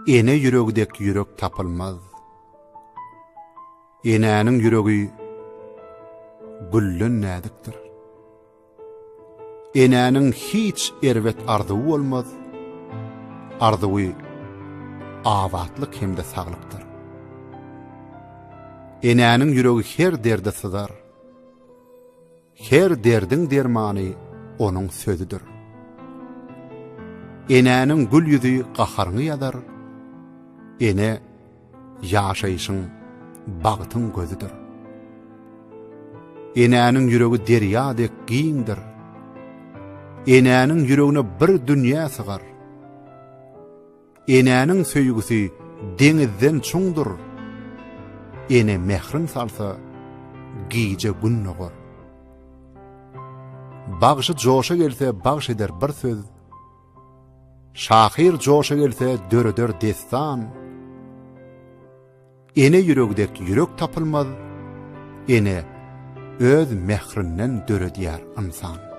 ene yüregdek yürek tapılmaz. Enenin yüreği güllün nädikdir. Enenin hiç erwet arzuwy bolmaz. Arzuwy awatlyk hemde saglykdyr. Enenin yüreği her derde sızar. Her derdin dermany onun sözüdür. Enenin gül yüzü gaharyny ýazar. Ene ýaşaýyşyň bagtyň gözüdür. Enenin yüreği derýadek giňdir. Enenin yüreğine bir dünýä sygar. Enenin söýgüsi deňizden çuňdur. Ene mehrin salsa giýje gün nogar. Bagşy joşa gelse bagş eder bir söz. Şahir joşa gelse döreder destan. Ene yüregdek yürek tapılmaz. Ene öz mehrinden döredýär insan.